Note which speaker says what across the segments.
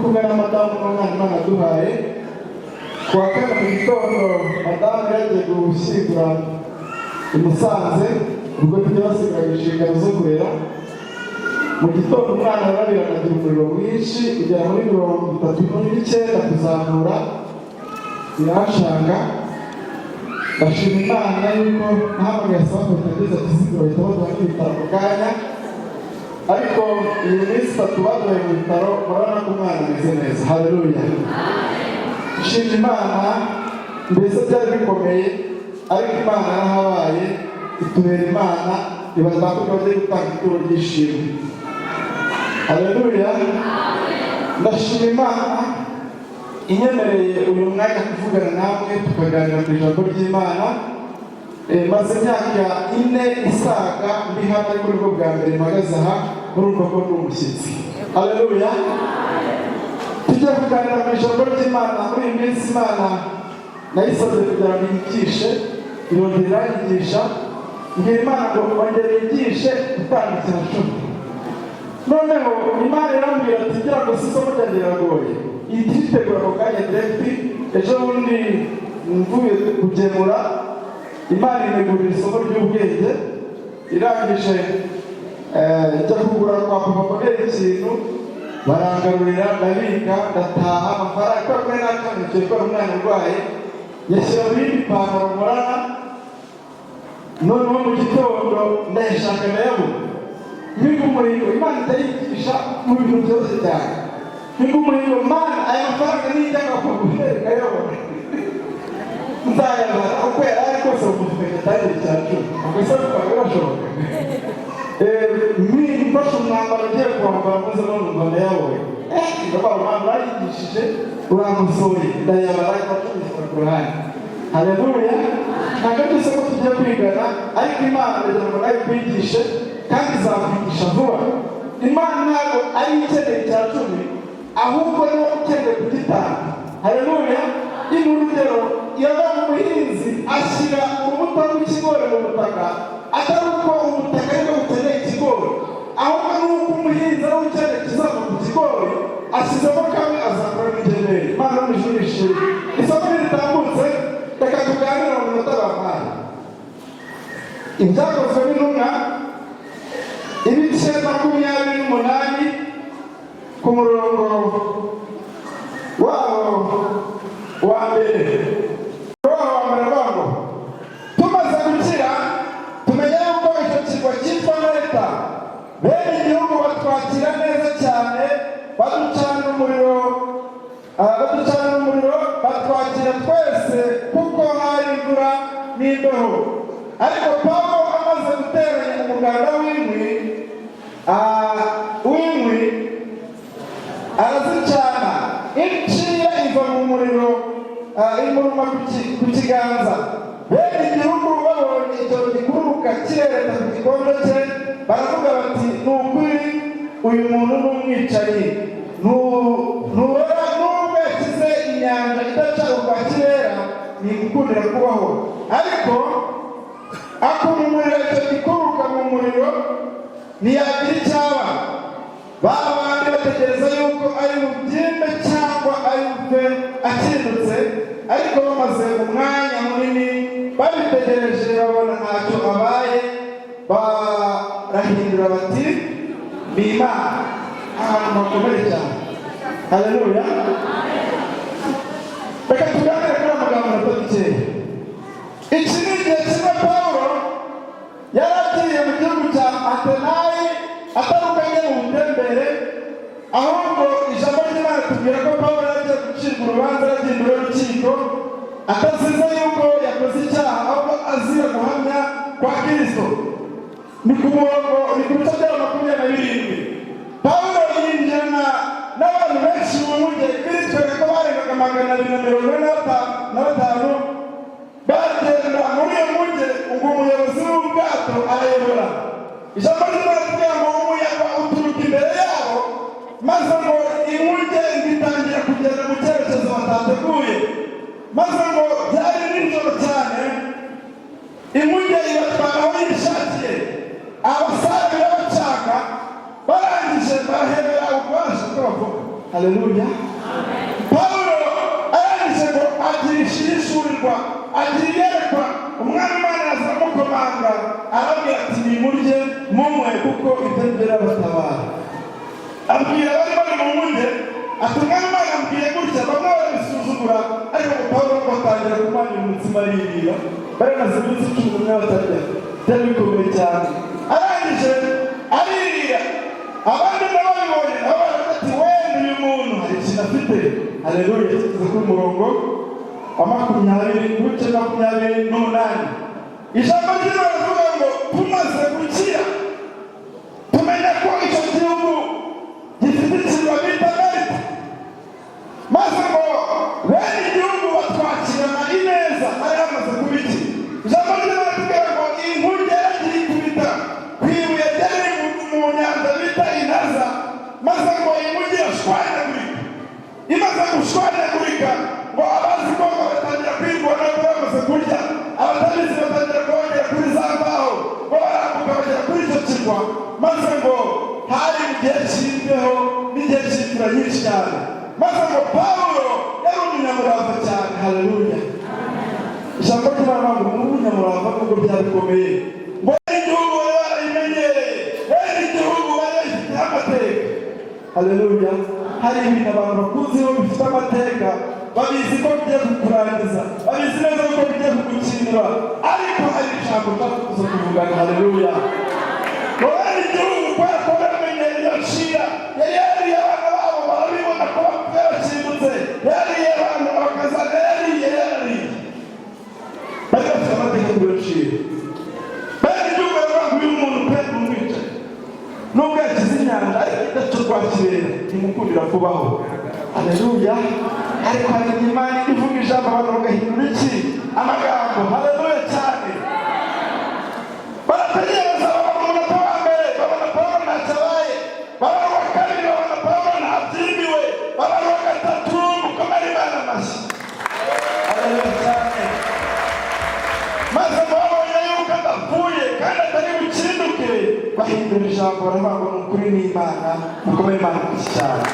Speaker 1: kumena madamu n'umwana duhaye kuwa kane mu gitondo madamu yagiye gushyingura i Musanze ubwo tujya basigaye inshingano zo kurera. Mu gitondo umwana arabira akagira umuriro mwinshi kugera muri 39 kuzamura birashanga. Ndashima Imana yuko ntabwo yasaba kugeza kizigiro itabaza n'ibitaro mu kanya, ariko iyi minsi baduhaye mu bitaro murabona ko umwana ameze neza. Haleluya, nshima Imana. Mbese byari bikomeye ariko Imana yarahabaye itubera Imana ibaza ko bagiye gutanga ituro ry'ishimwe. Haleluya, ndashima Imana inyemereye uyu mwanya kuvugana namwe tukaganira ku ijambo ry'Imana. Maze imyaka 4 isaga ndi hano muri bwo bwa mbere mpagaze aha muri urwo rwo rw'umushyitsi. Haleluya, tujya kuganira ku ijambo ry'Imana. Muri iyi minsi Imana nayisabye kugira ngo yigishe, irongera yigisha, ngira Imana ngo ongere yigishe gutanga ikintu. Noneho Imana irambwira ati gira ngo si isomo ryanjye riragoye, ititegura ako kanya direct. Ejo bundi mvuye kugemura, Imana inegurira isomo ry'ubwenge, irangije njya kugura kwa papa mbonera ikintu, barangarurira ndabika ndataha. Amafaranga ko nakandikiye ko umwana urwaye yashyira muri ipantaro murana. Noneho mu gitondo ndayishaka nayo niba umuriro Imana itayigisha mu bintu byose cyane. Niba umuriro Mana aya mafaranga nijyaga kuguhereka yabona nzayabara uko yari ari kose mu gihe cyari cyacu gusa birashoboka. Mfashe umwambaro ugiye kwambara maze numva ndayaboye. Ndabaho Imana yarayigishije uramusoye ndayabara ikacuruza ku ruhande. Haleluya, ntabwo byose ko tugiye kwigana, ariko Imana ndagira ngo nayo kwigishe kandi izakwigisha vuba. Imana ntabwo ari ikeneye cya cumi, ahubwo niwo ukeneye kugitanga. Haleluya, ni urugero yaba umuhinzi ashyira urubuto rw'ikigori mu butaka, atari uko ubutaka aribwo bukeneye ikigori, ahubwo ni uko umuhinzi ari ukeneye kizava ku kigori, ashyizemo kamwe azakora n'ingemeri. Imana n'ijuru ishimwe. Isoko ibyakozwe n'intumwa ibice 28 ku murongo wawo wa mbere ngo tumaze gukira tumenye yuko icyo kigo cyitwa Leta bene igihugu batwakira neza cyane baducanira umuriro batwakira twese kuko hari imvura n'imbeho. Ariko Pawulo amaze guteranya umuganda w'inkwi arazicana inciya iva mu muriro imuruma ku kiganza. Bene igihugu babonye icyo gikururuka kirereta ku gikombe cye baravuga bati ni ukuri uyu muntu ni umwicanyi, nturora n'ubwo yakize inyanja idaca urwa kirera ntimukundira kubaho. Ariko akumumurira icyo gikururuka mu muriro ntiyagira icyaba. Baba bandi bategereza yuko ari bubyimbe cyangwa ari bupfe akindutse, ariko bamaze umwanya munini babitegereje babona ntacyo abaye, barahindura bati ni Imana. Ahantu hakomeye cyane. Haleluya. Reka tuganire kuri amagambo atatu. Iki ni igihe kimwe Pawulo yari agiye mu gihugu cya Atenayi atarukanye mu butembere, ahubwo ijambo ry'Imana tubwira ko Pawulo yagiye gucirwa urubanza yagiye imbere y'urukiko atazize yuko yakoze icyaha, ahubwo azira guhamya kwa Kristo. Ni ku bice bya 27 Pawulo yinjirana n'abantu benshi mu mujyi bitwereka ko barengaga 245 bagenda muri uyu mujyi. Ubwo umuyobozi w'ubwato arayobora. Ijambo ry'Imana rivuga ngo umuyaga uturuka imbere yabo, maze ngo inkuge itangira kugenda mu cyerekezo batateguye, maze ngo byari nijoro cyane, inkuge ibatwara aho yishakiye, abasaga bacaka barangije barahebera ububasha ko bavuga. Haleluya. Pawulo arangije ngo agirishirishurirwa agiyerekwa umwami Imana azamukomanga arabwira ati nimurye mumwe kuko itembera batabara. Abwira bari bari mu munde ati umwami Imana ambwiye gutya, bamwe barabisuzugura, ariko Pawulo batangira kumanyira umutsima aribira, bari maze iminsi 10 batarya, byari bikomeye cyane. Arangije aririra, abandi n'ababibonye nabo baravuga ati wenda uyu muntu hari ikintu afite. Haleluya. Tuze ku murongo wa 28 ijambo ry'Imana rivuga ngo tumaze gukira tumenya ko icyo gihugu gifite ikirwa bita Leta, maze ngo bene igihugu batwakirana ineza bari hamaze kuba iki. Ijambo ry'Imana rivuga ngo inkuge yaragiye ikubita ku ibuye ryari mu nyanja bita Inaza, maze ngo inkuge irashwanyagurika. Imaze gushwanyagurika ngo abazi koga batangira kwirwanaho bamaze kurya, abatabizi batangira kongera kuri za mbaho, ngo barambuka bagera kuri icyo kirwa, maze ngo hari igihe cy'imbeho n'igihe cy'imvura nyinshi cyane, maze ngo Pawulo yari umunyamurava cyane. Haleluya. Ijambo ry'Imana ngo ni umunyamurava kuko byabikomeye, ngo igihugu bari barayimenyereye, bene igihugu bari bafite amateka. Haleluya. Hari ibintu abantu bakuziho bifite amateka, babizi ko bigiye kukurangiza, babizi neza ko bigiye kugukinira, ariko hari ijambo ryakuza kuvugana. Haleluya. Bene igihugu kubera ko bamenyereye iyo ncira, yari yariye abana babo barabibona ko bapfuye bakindutse, yariye abantu bakazana yariye bari bafite amateka kuri iyo ncira. Bene igihugu baravuga ngo uyu muntu pe n'umwicanyi, nubwo yakize inyanja ariko idaca urwa kirere ntimukundira kubaho. Haleluya. Ariko hari Imana ivuga ijambo abantu bagahindura iki amagambo. Haleluya cyane. Barategereza babona umunota wa mbere, babona Pawulo ntacyo abaye, babona uwa kabiri, babona Pawulo ntabyimbiwe, babona uwa gatatu mukomere Imana amashyi. Haleluya cyane. Maze babonye yuko adapfuye kandi atari bukinduke, bahindura ijambo baravuga ngo ni ukuri ni Imana, mukomere Imana amashyi cyane.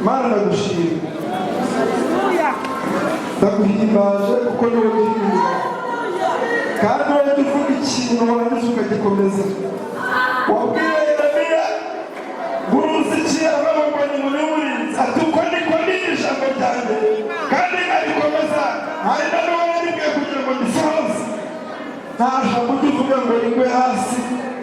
Speaker 1: Imana ndagushimira. ndaguhimbaje kuko niwe gihimba kandi wowe uvuga ikintu warangiza ukagikomeza wabwiye Yeremiya guruzi ikiyava mu mbonyi mu y'uburinzi ati uko niko ni ijambo ryanjye kandi nkarikomeza hari na n'uwo yaribwiye kugira ngo ndisohoze nta jambo uvuga ngo rigwe hasi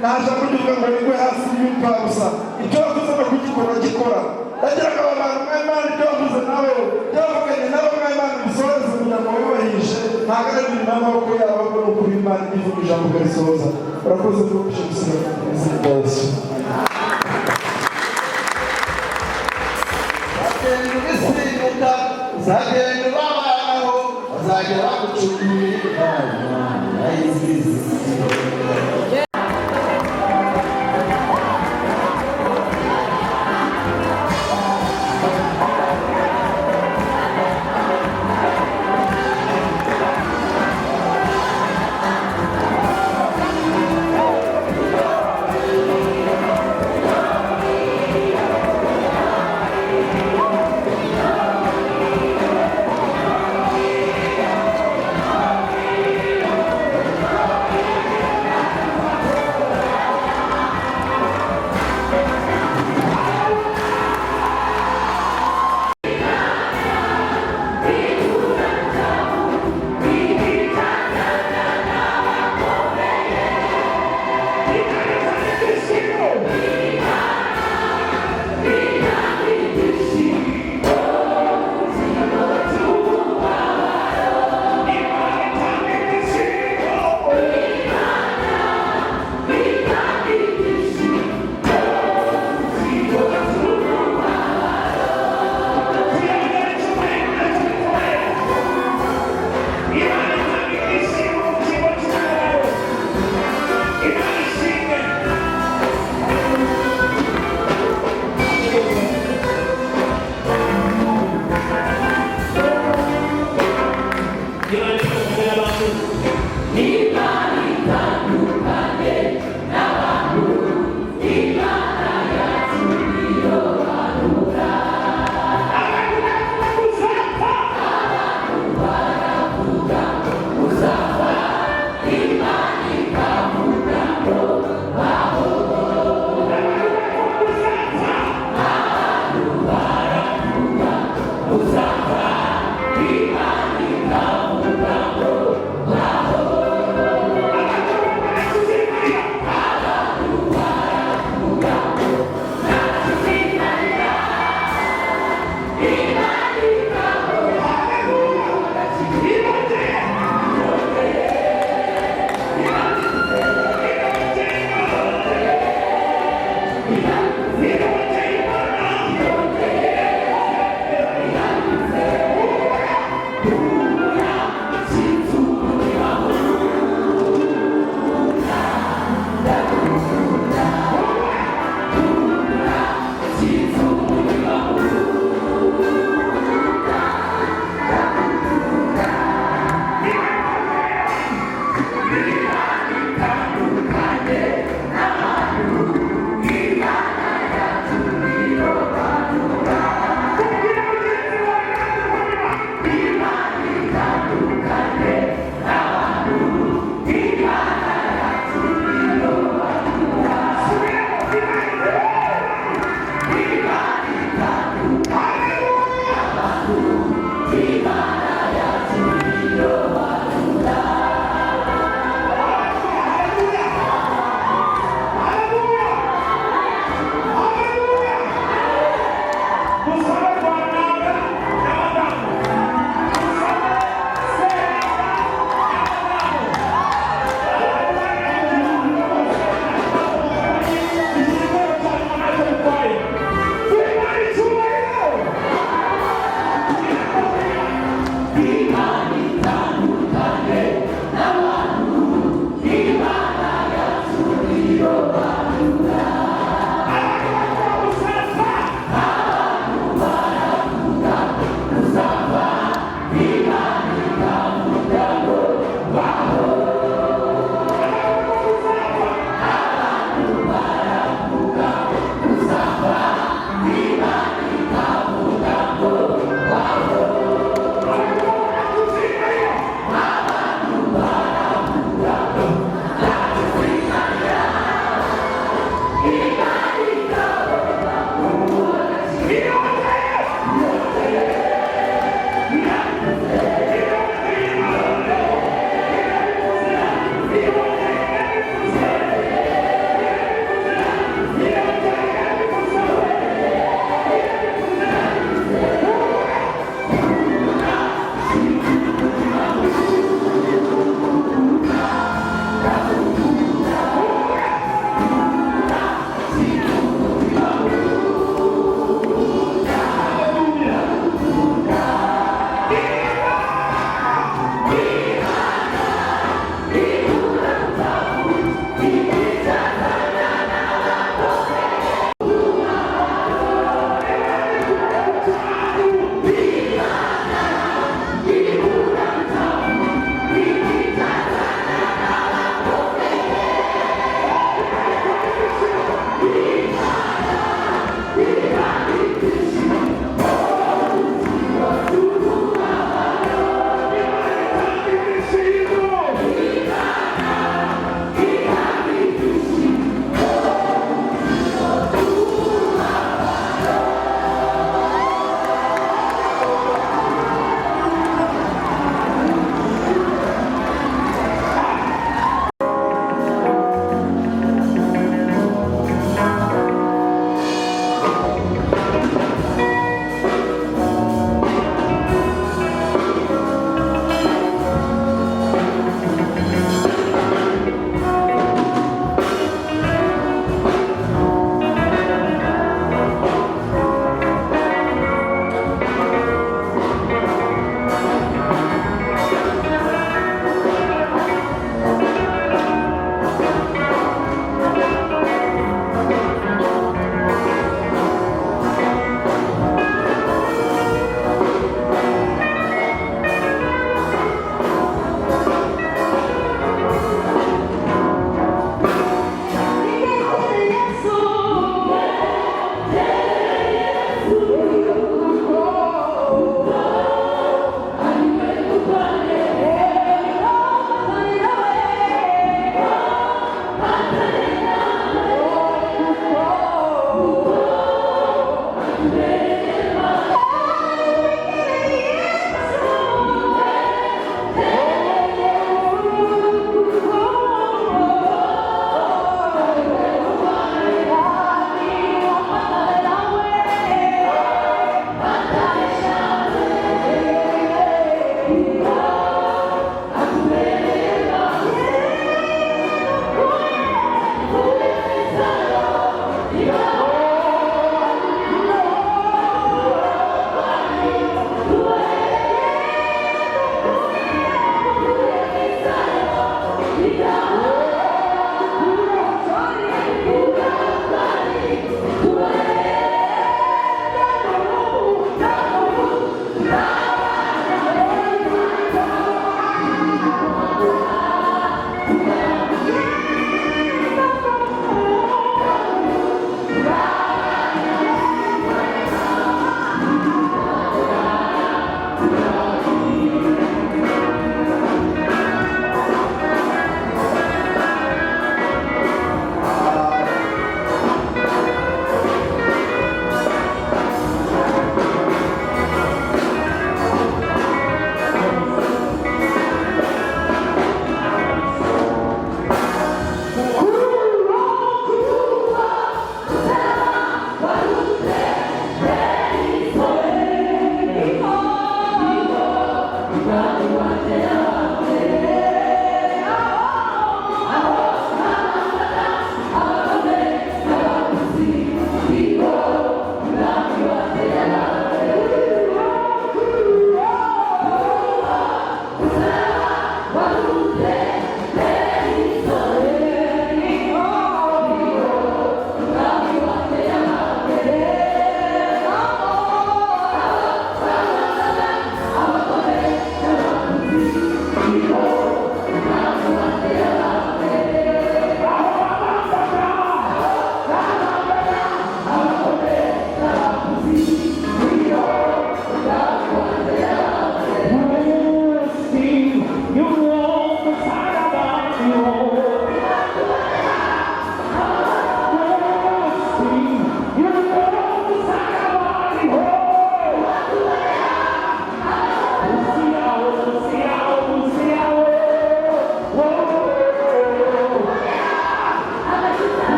Speaker 1: nta jambo uvuga ngo rigwe hasi y'imfabusa icyo wavuze no kugikora gikora ndagira ngo abantu mw'Imana ibyo wavuze nawe byavuganye nabo mw'Imana bisohoreze kugira ngo wiyubahishe ntabwo ari ibintu n'amaboko yabo ahubwo ni ukuri Imana ivuga ijambo ukarisohoza urakoze ko uje gusiga izina rya Yesu bagenda ubisimuka uzagenda ubabanaho bazagera bagucunguye Imana yayizize